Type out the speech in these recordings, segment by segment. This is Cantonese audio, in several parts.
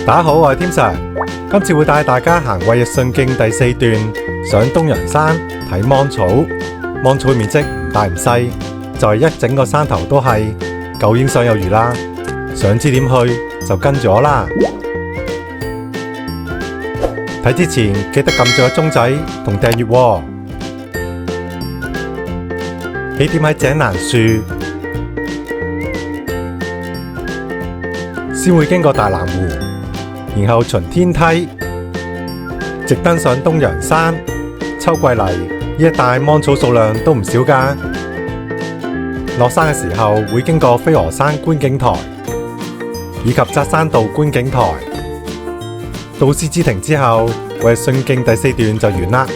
大家好，我係添 Sir， 今次會帶大家行衛奕信徑第4段，上東洋山睇芒草。芒草面積唔大唔細，就係一整個山頭都係，夠影相有餘啦。想知點去就跟住我啦。睇之前記得撳住個鐘仔同訂閱喎。起點喺井欄樹，先會經過大南湖，然後循天梯直登上東洋山。秋季嚟，呢一帶芒草數量都唔少㗎。落山嘅時候會經過飛鵝山觀景台以及扎山道觀景台。到獅子亭之後，衛奕信徑第4段就完啦。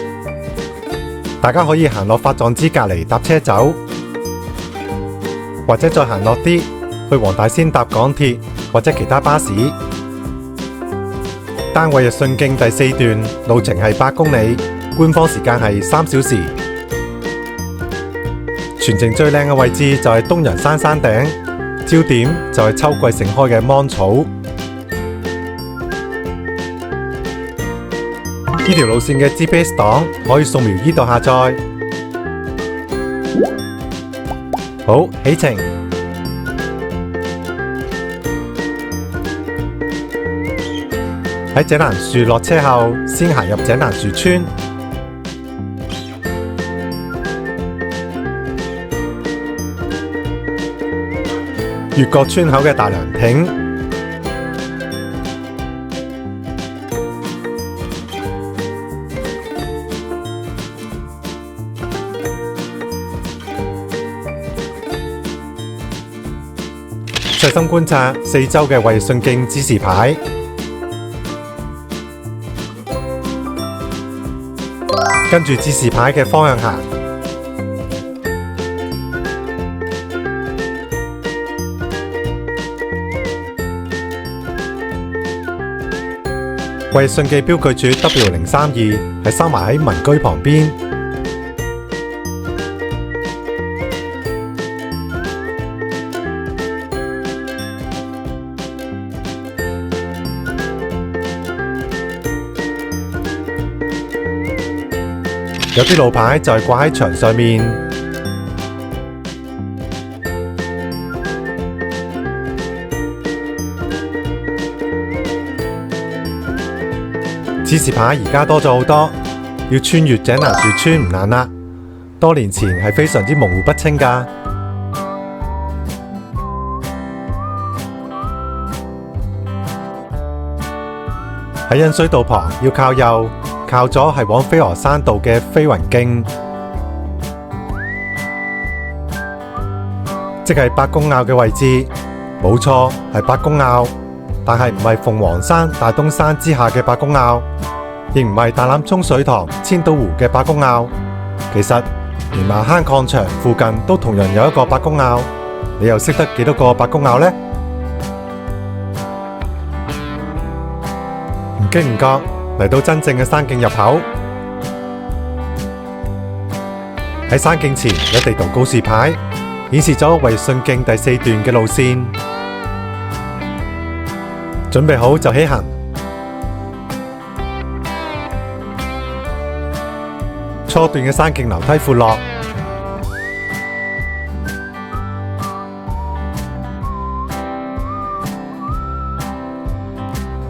大家可以行落法狀之隔離搭車走，或者再行落啲去黃大仙搭港鐵或者其他巴士。單衛奕信徑第4段路程係8公里，官方時間係3小時。全程最靚嘅位置就係東洋山山頂，焦點就係秋季盛開嘅芒草。呢條路線嘅 GPS 檔可以掃描呢度下載。好，起程。喺井欄樹落車後，先行入井欄樹村。越過村口嘅大涼亭，細心觀察四周嘅衛奕信徑指示牌，跟住指示牌嘅方向行。衛奕信徑標記柱 W032 係收埋喺民居旁邊。有啲路牌就係掛喺牆上面。指示牌而家多咗好多，要穿越井欄樹村唔難啦。多年前係非常之模糊不清㗎。喺引水道旁要靠右，靠左係往飛鵝山道嘅飛雲徑，即係伯公坳嘅位置。冇錯，係伯公坳，但係唔係鳳凰山大東山之下嘅伯公坳，亦唔係大欖涌水塘千島湖嘅伯公坳。其實連麻坑礦場附近都同樣有一個伯公坳。你又識得幾多個伯公坳呢？唔經唔覺嚟到真正嘅山徑入口。喺山徑前有地圖告示牌，顯示咗衛奕信徑第4段嘅路線。準備好就起行。初段嘅山徑樓梯闊落，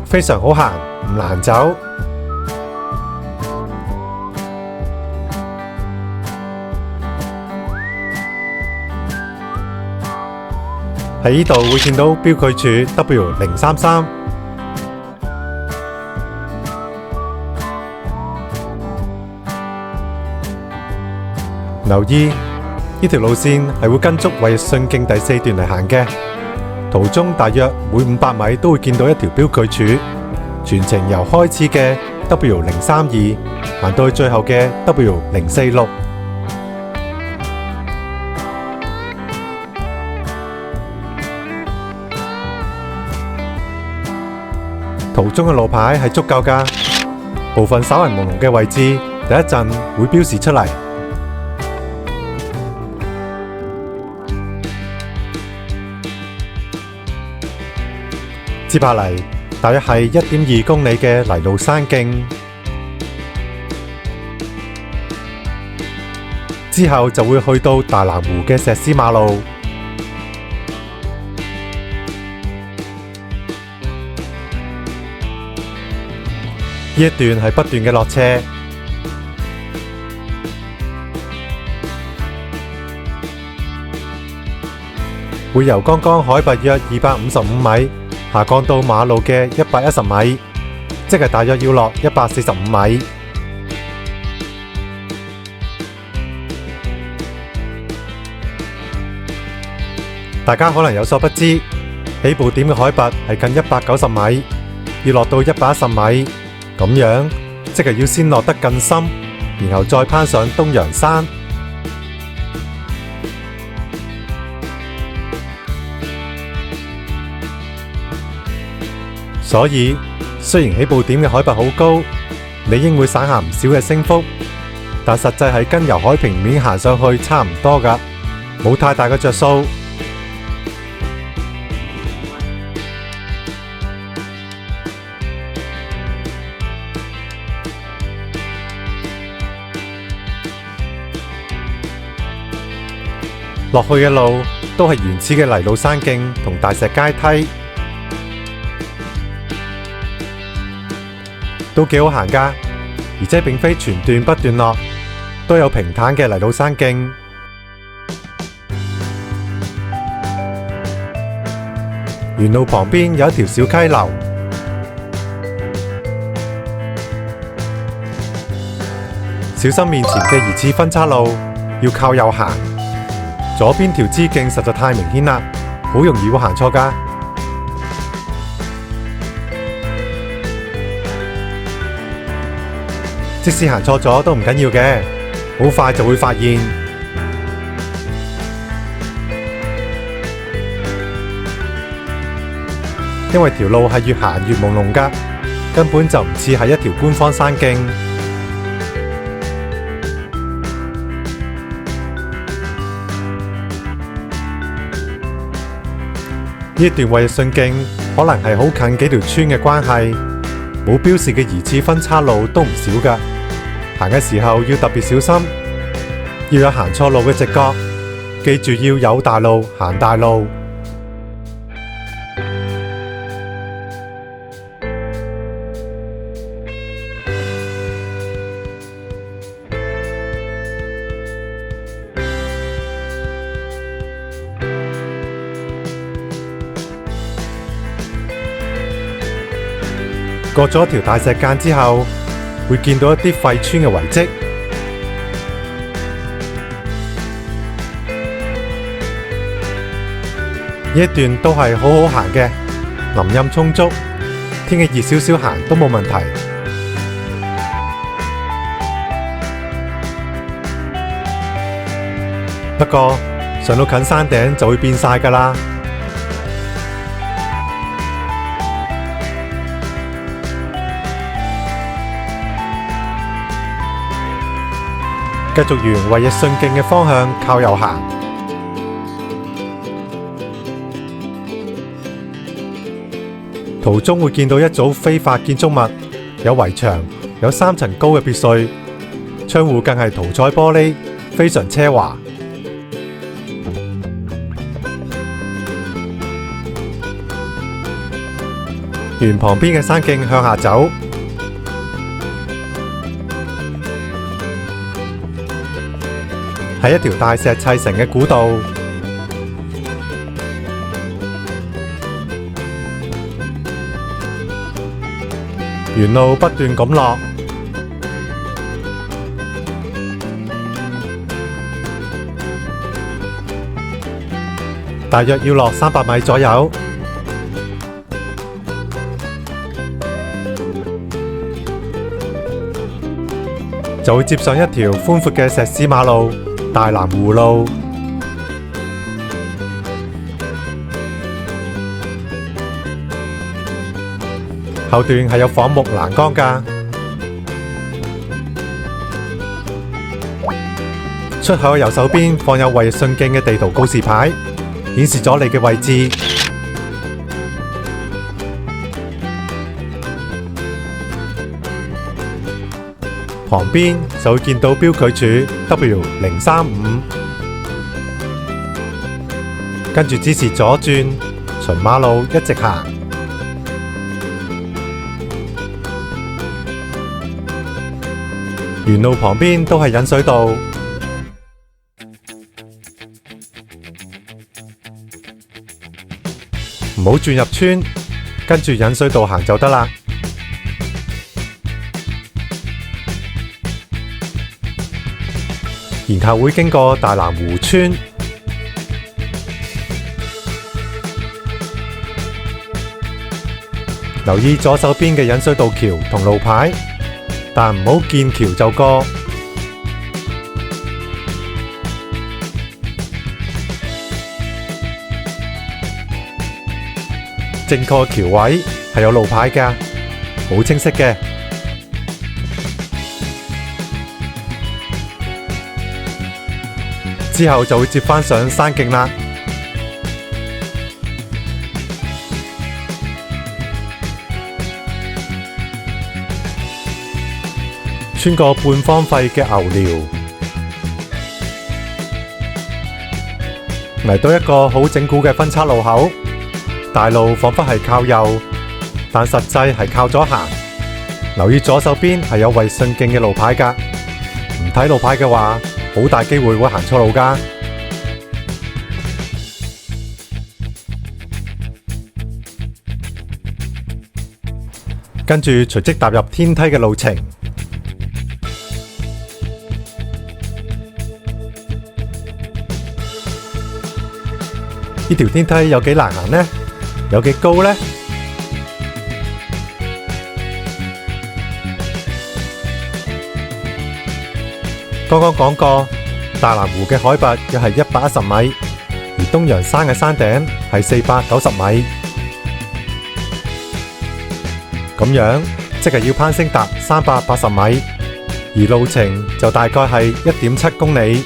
非常好行，唔難走。喺呢度會見到標記柱 W033。留意呢條路線係會跟足衛奕信徑第4段嚟行嘅，途中大約每500米都會見到一條標記柱，全程由開始嘅 W032行到去最後嘅 W046。途中嘅路牌係足夠㗎，部分稍為朦朧嘅位置，第一陣會標示出嚟。接下嚟大約係1.2公里嘅泥路山徑，之後就會去到大南湖嘅石屎馬路。呢一段係不斷嘅落斜，會由剛剛海拔約255米下降到馬路嘅110米，即係大約要落145米。大家可能有所不知，起步點嘅海拔係近190米，要落到110米，咁樣即係要先落得更深，然後再攀上東洋山。所以雖然起步點嘅海拔好高，理應會省下唔少嘅升幅，但實際係跟由海平面行上去差唔多㗎，冇太大嘅着數。落去嘅路都係原始嘅泥路山徑同大石階梯，都幾好行㗎，而且並非全段不斷落，都有平坦嘅泥路山徑。沿路旁邊有一條小溪流，小心面前嘅疑似分岔路，要靠右行。左邊條支徑實在太明顯啦，好容易會行錯㗎。即使行錯咗都唔緊要嘅，好快就會發現。因為條路係越行越朦朧㗎，根本就唔似係一條官方山徑。呢一段衛奕信徑可能係好近幾條村嘅關係，冇標示嘅疑似分岔路都唔少㗎。行嘅時候要特別小心，要有行錯路嘅直覺，記住要有大路行大路。過咗條大石澗之後，會見到一啲廢村嘅遺跡。呢一段都係好好行嘅，林蔭充足，天氣熱少少行都冇問題。不過上到近山頂就會變晒㗎啦。繼續沿衛奕信徑嘅方向靠右行，途中會見到一組非法建築物，有圍牆，有3層高嘅別墅，窗戶更係塗彩玻璃，非常奢華。沿旁邊嘅山徑向下走，係一條大石砌成嘅古道，沿路不斷咁落，大約要落300米左右，就會接上一條寬闊嘅石屎馬路——大南湖路。後段係有仿木欄杆㗎。出口右手邊放有衛奕信徑嘅地圖告示牌，顯示咗你嘅位置。旁邊就會見到標距柱 W035，跟住指示左轉，循馬路一直行。沿路旁邊都係引水道，唔好轉入村，跟住引水道行就得啦。然後會經過大南湖村，留意左手邊嘅引水道橋同路牌，但唔好見橋就過。正確橋位係有路牌㗎，好清晰嘅。之後就會接返上山徑啦。穿過半荒廢嘅牛寮，嚟到一個好整蠱嘅分岔路口。大路彷彿係靠右，但實際係靠左行。留意左手邊係有衛信徑嘅路牌㗎，唔睇路牌嘅話，好大機會會行錯路㗎。跟住隨即踏入天梯嘅路程。呢條天梯有幾難行呢？有幾高呢？剛剛講過，大南湖嘅海拔約係110米，而東洋山嘅山頂係490米。咁樣即係要攀升達380米，而路程就大概係1.7公里。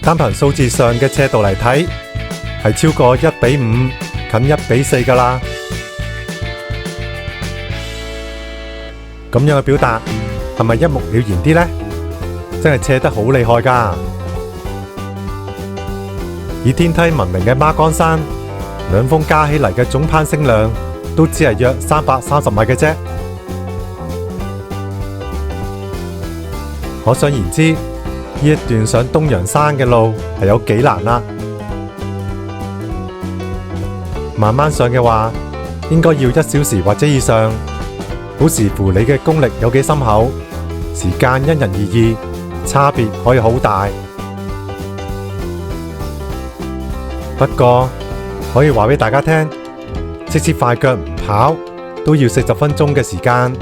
單憑數字上嘅斜度嚟睇，係超過1:5，近1:4㗎啦。咁樣嘅表達係咪一目了然啲呢？真係斜得好厲害㗎！以天梯聞名嘅孖崗山，兩峰加起嚟嘅總攀升量都只係約330米嘅啫。可想而知，呢一段上東洋山嘅路係有幾難啦。慢慢上嘅話，應該要1小時或者以上，好視乎你嘅功力有幾深厚，時間因人而異，差別可以好大。不過可以話俾大家聽，即使快腳唔跑，都要40分鐘嘅時間。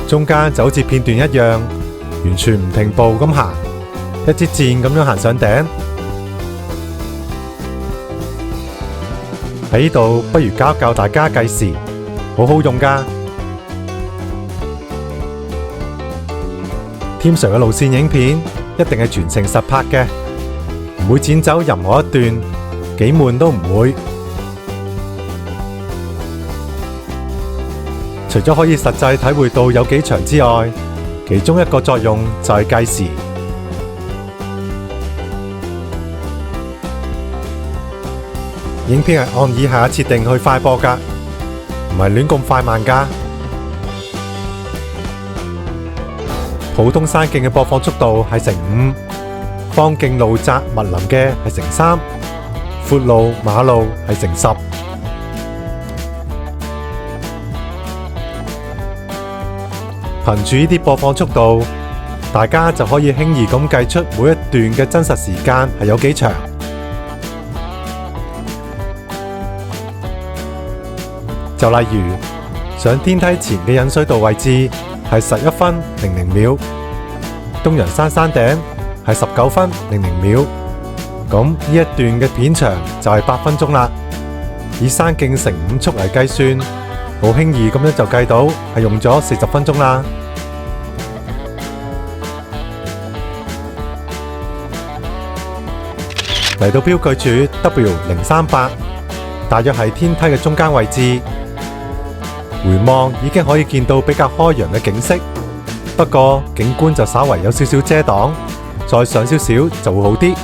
中間就好似片段一樣，完全唔停步咁行，一支箭咁樣行上頂。喺呢度不如教大家計時，好好用㗎。Tim Sir 嘅路線影片一定係全程實拍嘅，唔會剪走任何一段，幾悶都唔會。除咗可以實際體會到有幾長之外，其中一個作用就係計時。影片係按以下設定去快播㗎，唔係亂咁快慢㗎。普通山徑嘅播放速度係乘5，方徑路窄密林嘅係乘3，闊路馬路係乘10。憑住呢啲播放速度，大家就可以輕易咁計出每一段嘅真實時間係有幾長。就例如上天梯前嘅引水道位置係11分00秒，東洋山山頂係19分00秒，咁呢一段嘅片長就係8分鐘啦。以山徑乘5速嚟計算，好輕易咁樣就計到係用咗40分鐘啦。嚟到標距柱 W038，大約係天梯嘅中間位置。回望已經可以見到比較開揚嘅景色，不過景觀就稍為有少少遮擋，再上少少就會好啲。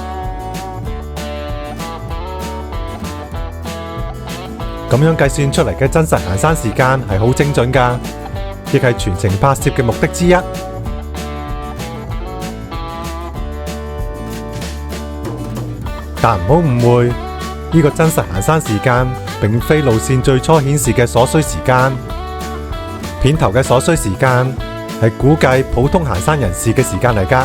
咁樣計算出嚟嘅真實行山時間係好精準㗎，亦係全程拍攝嘅目的之一。但唔好誤會，呢個真實行山時間並非路線最初顯示嘅所需時間。片頭嘅所需時間係估計普通行山人士嘅時間嚟㗎。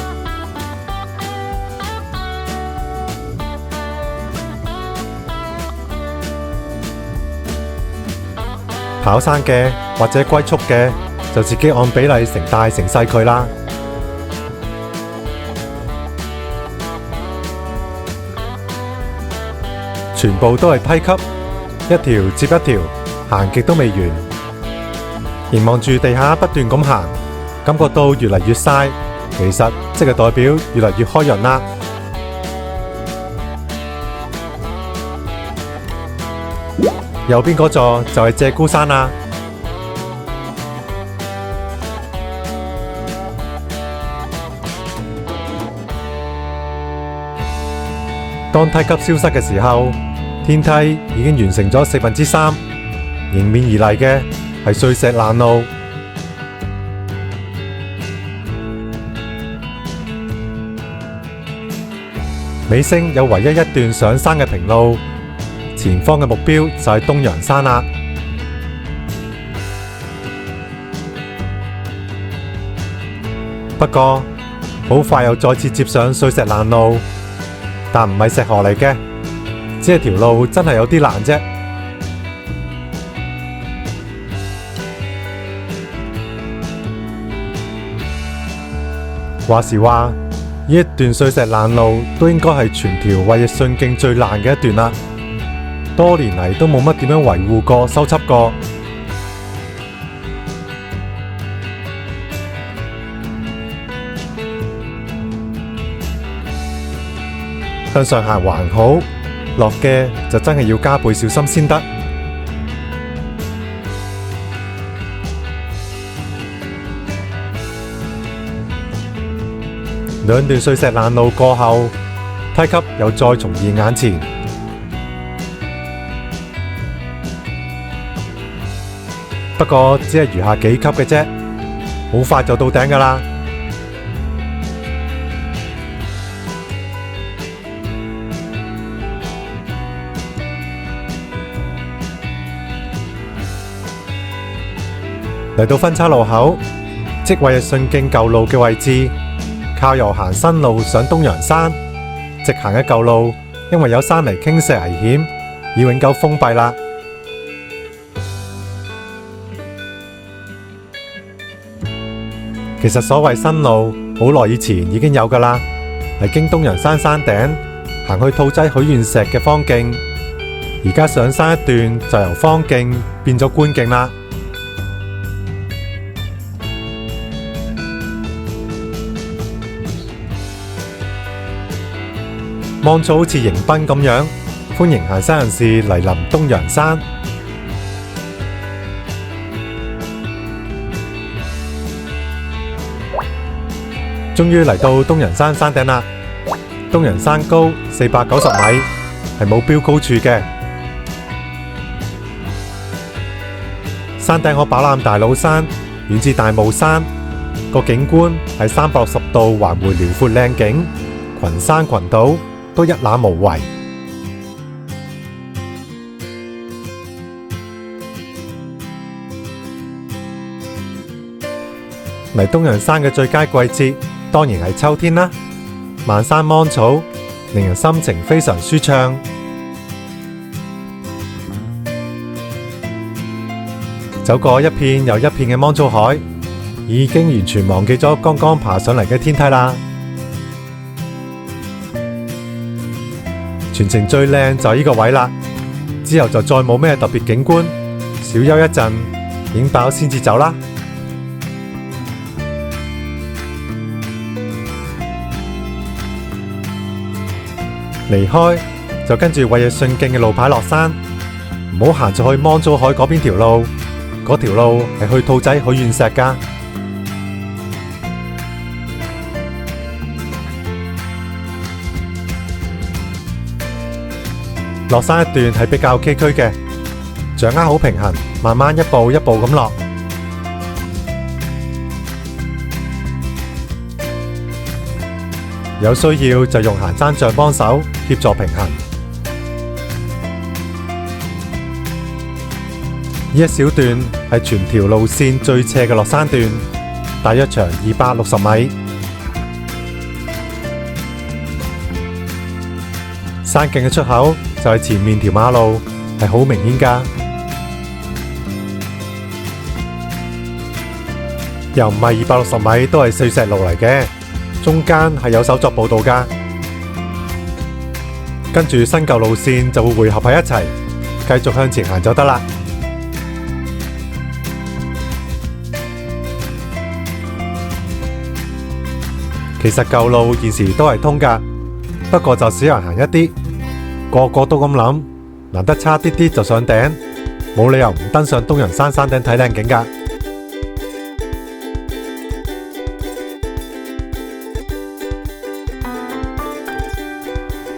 跑山嘅或者龜速嘅就自己按比例成大成細佢啦。全部都係梯級，一條接一條，行極都未完。凝望住地下不斷咁行，感覺到越嚟越曬，其實即係代表越嚟越開揚啦。右邊嗰座就係鷓鴣山啦。當梯級消失嘅時候，天梯已經完成咗3/4，迎面而嚟嘅係碎石爛路。尾聲有唯一一段上山嘅平路，前方嘅目標就係東洋山啦。不過好快又再次接上碎石爛路，但唔係石河嚟嘅，只係條路真係有啲爛啫。話時話，呢一段碎石爛路都應該係全條衛奕信徑最爛嘅一段啦。多年嚟都冇乜點樣維護過、修葺過。向上行還好，落嘅就真係要加倍小心先得。兩段碎石爛路過後，梯級又再重現眼前。不過只係餘下幾級嘅啫，好快就到頂㗎喇。嚟到分岔路口，即衛奕信徑舊路嘅位置，靠右行新路上東洋山，直行嘅舊路因為有山泥傾瀉危險，已永久封閉啦。其實所謂新路，好耐以前已經有㗎啦，係經東洋山山頂行去兔仔許願石嘅方徑，而家上山一段就由方徑變咗官徑啦。芒草好似迎賓咁樣，歡迎行山人士嚟臨東洋山。終於嚟到東洋山山頂啦！東洋山高490米，係冇標高柱嘅。山頂可飽覽大老山，遠至大霧山，個景觀係360度環迴遼闊靚景，群山群島都一覽無遺。嚟東洋山嘅最佳季節，當然係秋天啦。漫山芒草，令人心情非常舒暢。走過一片又一片嘅芒草海，已經完全忘記咗剛剛爬上嚟嘅天梯啦。全程最靚就係呢個位啦，之後就再冇咩特別景觀，小休一陣，影飽先至走啦。離開就跟住衛奕信徑嘅路牌落山，唔好行咗去芒祖海嗰邊條路，嗰條路係去兔仔許願石㗎。落山一段係比較崎嶇嘅，掌握好平衡，慢慢一步一步咁落。有需要就用行山杖幫手協助平衡。呢一小段係全條路線最斜嘅落山段，大約長260米。山徑嘅出口就係前面條馬路，係好明顯㗎。又唔係260米都係碎石路嚟嘅，中間係有手作步道㗎。跟住新舊路線就會匯合喺一齊，繼續向前行就得啦。其實舊路現時都係通㗎，不過就少人行一啲。個個都咁諗，難得差啲啲就上頂，冇理由唔登上東洋山山頂睇靚景㗎。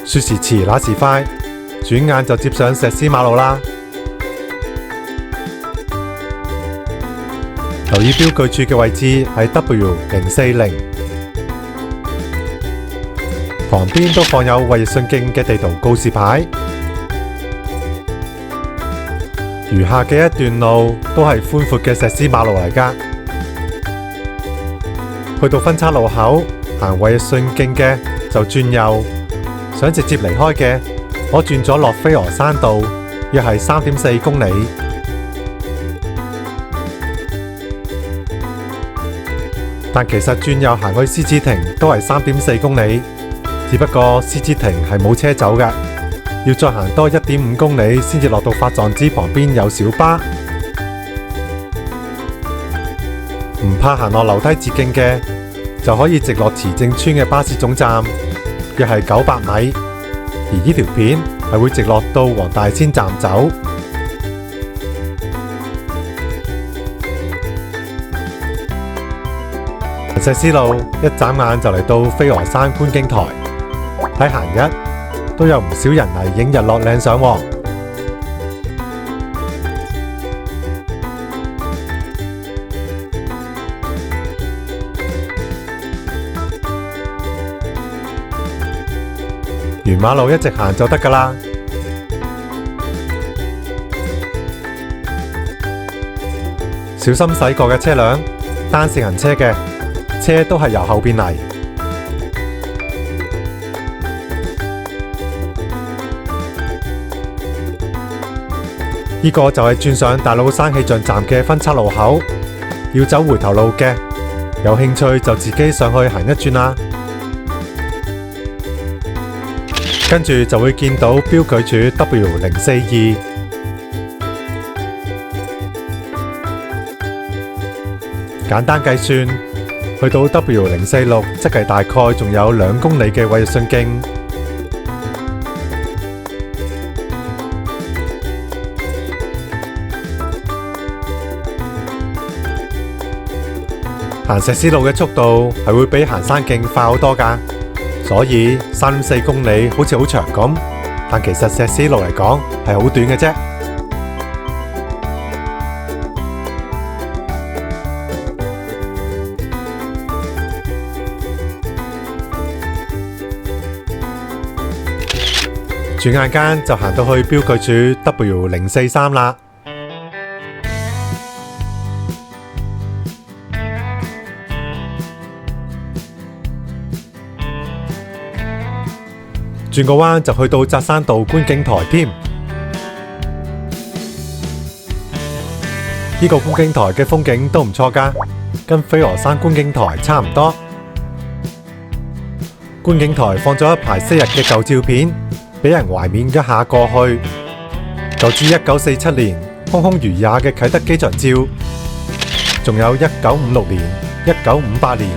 說時遲那時快，轉眼就接上石屎馬路啦。留意標記柱嘅位置係 W040，旁邊都放有衛奕信徑嘅地圖告示牌。餘下嘅一段路都係寬闊嘅石屎馬路嚟㗎。去到分岔路口，行衛奕信徑嘅就轉右，想直接離開嘅，可轉咗落飛鵝山道，約係3.4公里。但其實轉右行去獅子亭都係3.4公里。只不過獅子亭係冇車走㗎，要再行多1.5公里先至落到法藏寺旁邊有小巴。唔怕行落樓梯捷徑嘅，就可以直落慈正村嘅巴士總站，約係900米。而呢條片係會直落到黃大仙站走。石屎路一眨眼就嚟到飛鵝山觀景台。睇閒日都有唔少人嚟影日落靚相喎。沿馬路一直行就得㗎啦。小心駛過嘅車輛，單線行車嘅車都係由後邊嚟。呢個就係轉上大老山氣象站嘅分岔路口，要走回頭路嘅，有興趣就自己上去行一轉啦。跟住就會見到標記柱 W042，簡單計算，去到 W046，即係大概仲有2公里嘅衛奕信徑。行石屎路嘅速度係會比行山徑快好多㗎，所以3.4公里好似好長咁，但其實石屎路嚟講係好短嘅啫。轉眼間就行到去標記柱 W043啦。轉個彎就去到扎山道觀景台添。呢個觀景台嘅風景都唔錯㗎，跟飛鵝山觀景台差唔多。觀景台放咗一排昔日嘅舊照片，俾人懷緬一下過去。舊至1947年空空如也嘅啟德機場照，仲有1956年、1958年、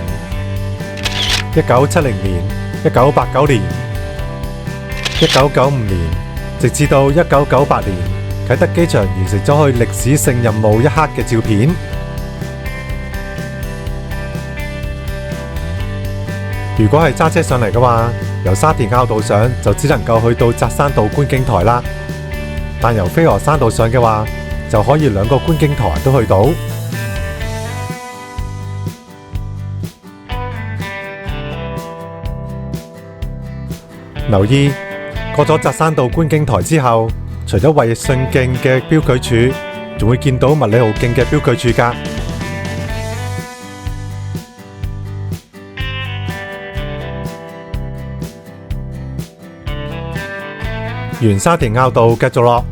1970年、1989年、1995年，直至到1998年，啟德機場完成咗去歷史性任務一刻嘅照片。如果係揸車上嚟嘅話，由沙田坳道上就只能夠去到扎山道觀景台啦。但由飛鵝山道上嘅話，就可以兩個觀景台都去到。留意過咗扎山道觀景台之後，除咗衛奕信徑嘅標距柱，仲會見到麥理浩徑嘅標距柱㗎。沿沙田坳道繼續落，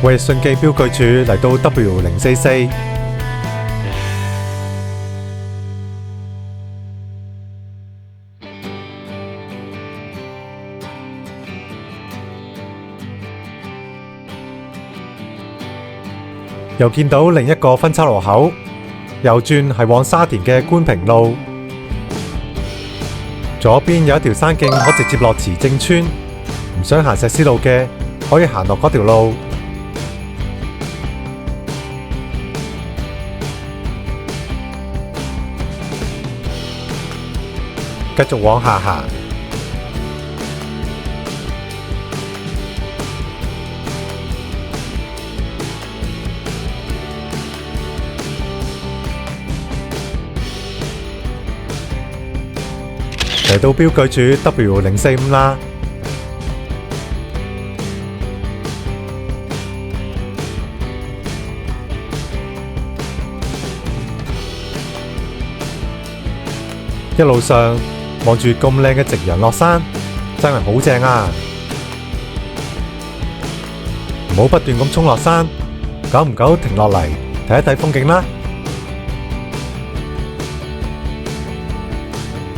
衛奕信徑標距柱嚟到 W044。又見到另一個分叉路口，右轉係往沙田嘅觀平路，左邊有一條山徑可直接落慈正村，唔想行石屎路嘅可以行落嗰條路。繼續往下行，嚟到標距柱 W045 啦。一路上望住咁靚嘅夕陽落山，真係好正啊！唔好不斷咁衝落山，久唔久停落嚟睇一睇風景啦。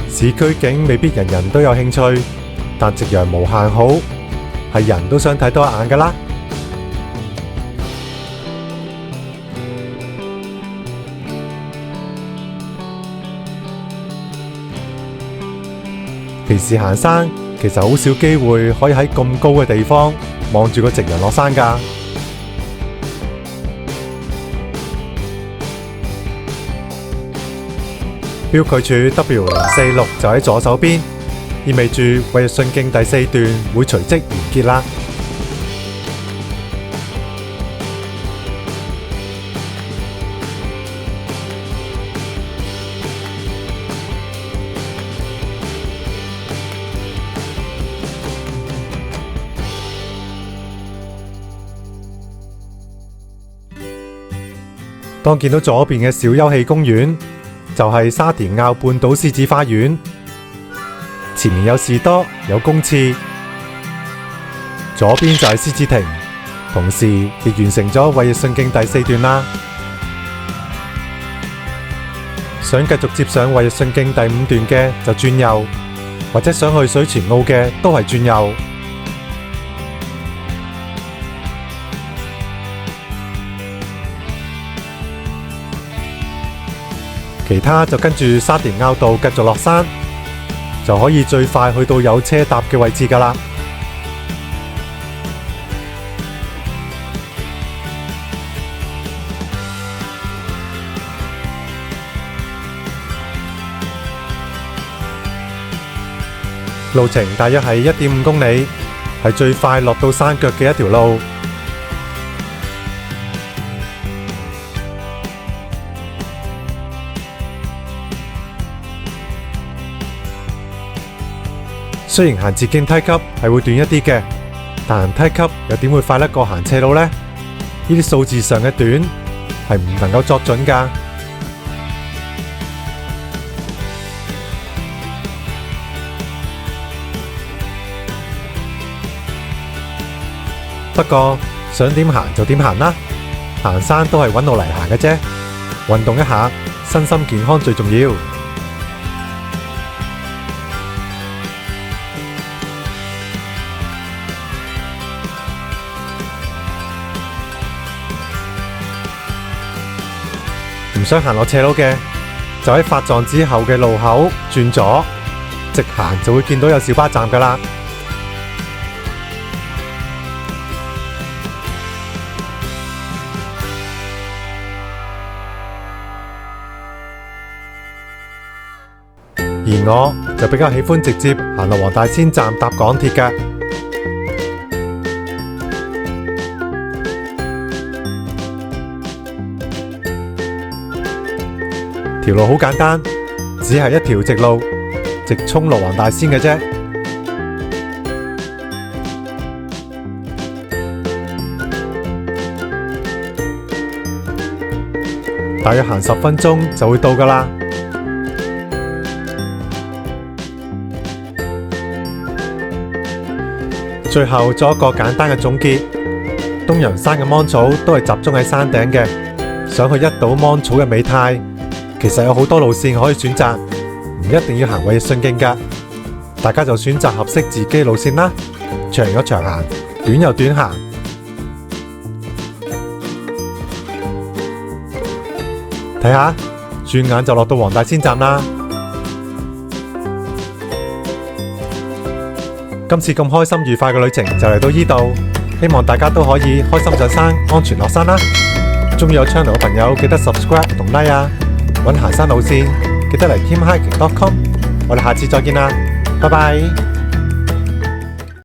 市區景未必人人都有興趣，但夕陽無限好，係人都想睇多一眼㗎啦。平時行山其實好少機會可以喺咁高嘅地方望住個夕陽落山㗎。標距柱 W046 就喺左手邊，意味住衛奕信徑第4段會隨即完結啦。當見到左邊嘅小休憩公園，就係沙田坳半島獅子花園，前面有士多，有公廁，左邊就係獅子亭，同時亦完成咗衛奕信徑第4段啦。想繼續接上衛奕信徑第5段嘅就轉右，或者想去水泉澳嘅都係轉右。其他就跟住沙田坳道繼續落山，就可以最快去到有車搭嘅位置㗎啦。路程大約係1.5公里，係最快落到山腳嘅一條路。雖然行捷徑梯級係會短一啲嘅，但行梯級又點會快得過行斜路呢？呢啲數字上嘅短係唔能夠作準㗎。不過想點行就點行啦，行山都係揾路嚟行嘅啫，運動一下，身心健康最重要。唔想行落斜路嘅，就喺發撞之後嘅路口轉左，直行就會見到有小巴站㗎喇。而我就比較喜歡直接行落黃大仙站搭港鐵嘅。條路好簡單，只係一條直路，直衝落黃大仙嘅啫。大約行10分鐘就會到㗎喇。最後做一個簡單嘅總結，東洋山嘅芒草都係集中喺山頂嘅。想去一睹芒草嘅美態，其實有好多路線可以選擇，唔一定要行衛信徑㗎。大家就選擇合適自己路線啦，長有長行，短有短行。睇下，轉眼就落到黃大仙站啦。今次咁開心愉快嘅旅程就嚟到呢度，希望大家都可以開心上山，安全落山啦。鍾意我 channel 嘅朋友記得 subscribe 同 like 啊！搵行山路線記得嚟 teamhiking.com， 我哋下次再見啦，拜拜。